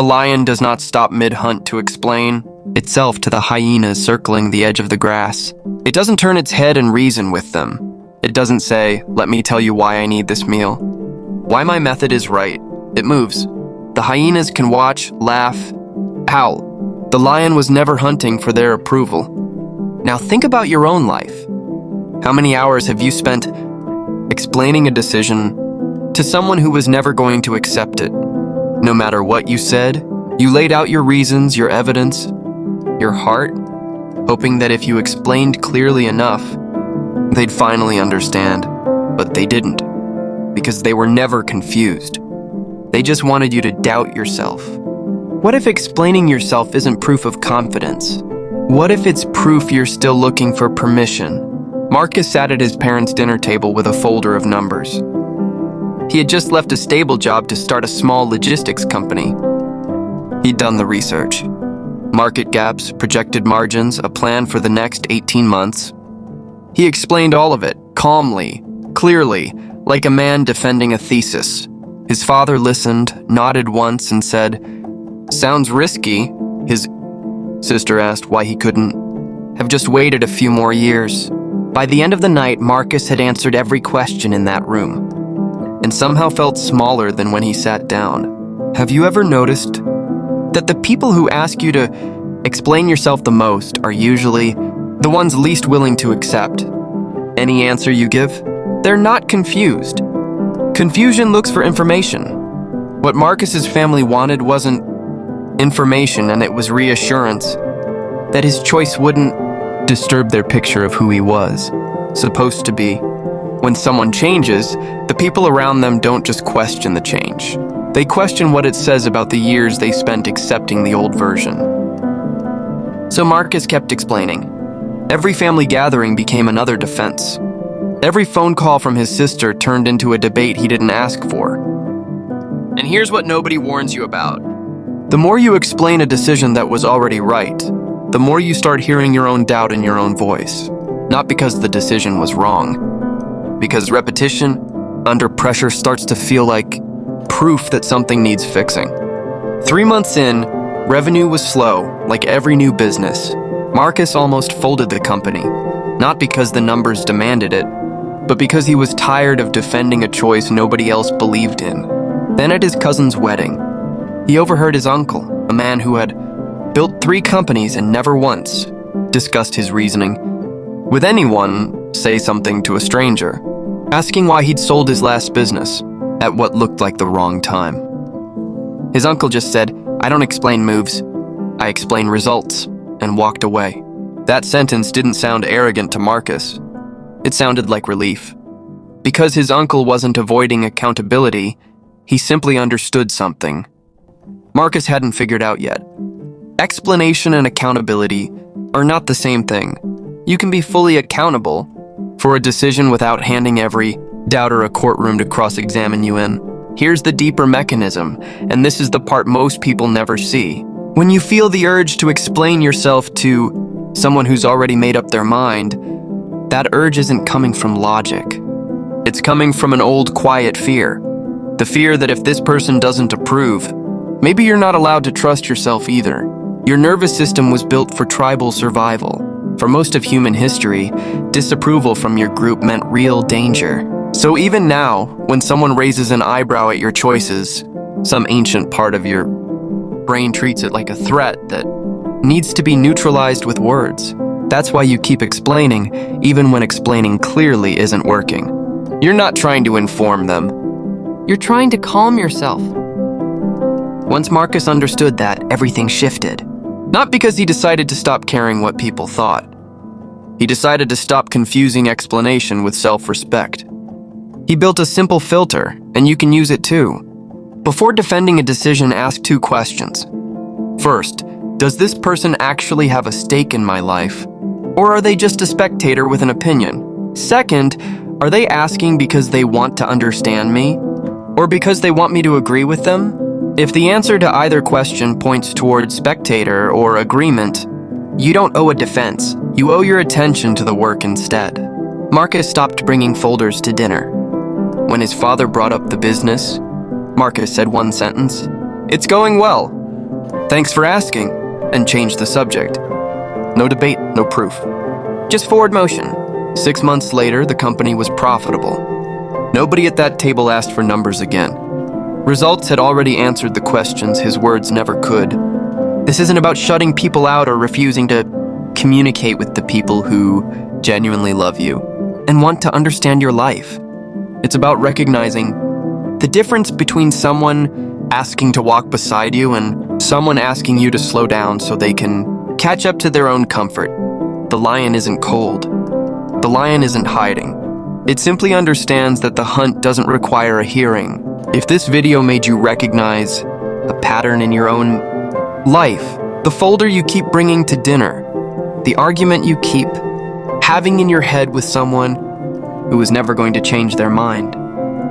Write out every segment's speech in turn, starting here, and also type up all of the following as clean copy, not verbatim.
A lion does not stop mid-hunt to explain itself to the hyenas circling the edge of the grass. It doesn't turn its head and reason with them. It doesn't say, "Let me tell you why I need this meal. Why my method is right." It moves. The hyenas can watch, laugh, howl. The lion was never hunting for their approval. Now think about your own life. How many hours have you spent explaining a decision to someone who was never going to accept it? No matter what you said, you laid out your reasons, your evidence, your heart, hoping that if you explained clearly enough, they'd finally understand. But they didn't, because they were never confused. They just wanted you to doubt yourself. What if explaining yourself isn't proof of confidence? What if it's proof you're still looking for permission? Marcus sat at his parents' dinner table with a folder of numbers. He had just left a stable job to start a small logistics company. He'd done the research. Market gaps, projected margins, a plan for the next 18 months. He explained all of it, calmly, clearly, like a man defending a thesis. His father listened, nodded once, and said, "Sounds risky." His sister asked why he couldn't have just waited a few more years. By the end of the night, Marcus had answered every question in that room, and somehow felt smaller than when he sat down. Have you ever noticed that the people who ask you to explain yourself the most are usually the ones least willing to accept any answer you give? They're not confused. Confusion looks for information. What Marcus's family wanted wasn't information, and it was reassurance that his choice wouldn't disturb their picture of who he was supposed to be. When someone changes, the people around them don't just question the change. They question what it says about the years they spent accepting the old version. So Marcus kept explaining. Every family gathering became another defense. Every phone call from his sister turned into a debate he didn't ask for. And here's what nobody warns you about. The more you explain a decision that was already right, the more you start hearing your own doubt in your own voice. Not because the decision was wrong, because repetition under pressure starts to feel like proof that something needs fixing. 3 months in, revenue was slow, like every new business. Marcus almost folded the company, not because the numbers demanded it, but because he was tired of defending a choice nobody else believed in. Then at his cousin's wedding, he overheard his uncle, a man who had built 3 companies and never once discussed his reasoning with anyone, say something to a stranger, asking why he'd sold his last business at what looked like the wrong time. His uncle just said, "I don't explain moves, I explain results," and walked away. That sentence didn't sound arrogant to Marcus. It sounded like relief. Because his uncle wasn't avoiding accountability, he simply understood something Marcus hadn't figured out yet. Explanation and accountability are not the same thing. You can be fully accountable for a decision without handing every doubter a courtroom to cross-examine you in. Here's the deeper mechanism, and this is the part most people never see. When you feel the urge to explain yourself to someone who's already made up their mind, that urge isn't coming from logic. It's coming from an old, quiet fear. The fear that if this person doesn't approve, maybe you're not allowed to trust yourself either. Your nervous system was built for tribal survival. For most of human history, disapproval from your group meant real danger. So even now, when someone raises an eyebrow at your choices, some ancient part of your brain treats it like a threat that needs to be neutralized with words. That's why you keep explaining, even when explaining clearly isn't working. You're not trying to inform them. You're trying to calm yourself. Once Marcus understood that, everything shifted. Not because he decided to stop caring what people thought. He decided to stop confusing explanation with self-respect. He built a simple filter, and you can use it too. Before defending a decision, ask 2 questions. First, does this person actually have a stake in my life? Or are they just a spectator with an opinion? Second, are they asking because they want to understand me? Or because they want me to agree with them? If the answer to either question points toward spectator or agreement, you don't owe a defense. You owe your attention to the work instead. Marcus stopped bringing folders to dinner. When his father brought up the business, Marcus said one sentence, "It's going well. Thanks for asking, and change the subject. No debate, no proof. Just forward motion. 6 months later, the company was profitable. Nobody at that table asked for numbers again. Results had already answered the questions his words never could. This isn't about shutting people out or refusing to communicate with the people who genuinely love you and want to understand your life. It's about recognizing the difference between someone asking to walk beside you and someone asking you to slow down so they can catch up to their own comfort. The lion isn't cold. The lion isn't hiding. It simply understands that the hunt doesn't require a hearing. If this video made you recognize a pattern in your own life, the folder you keep bringing to dinner, the argument you keep having in your head with someone who is never going to change their mind,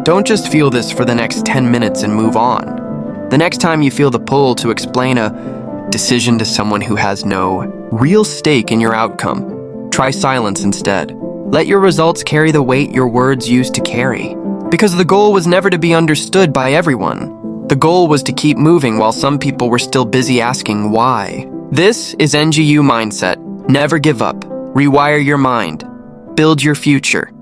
don't just feel this for the next 10 minutes and move on. The next time you feel the pull to explain a decision to someone who has no real stake in your outcome, try silence instead. Let your results carry the weight your words used to carry. Because the goal was never to be understood by everyone. The goal was to keep moving while some people were still busy asking why. This is NGU mindset. Never give up. Rewire your mind. Build your future.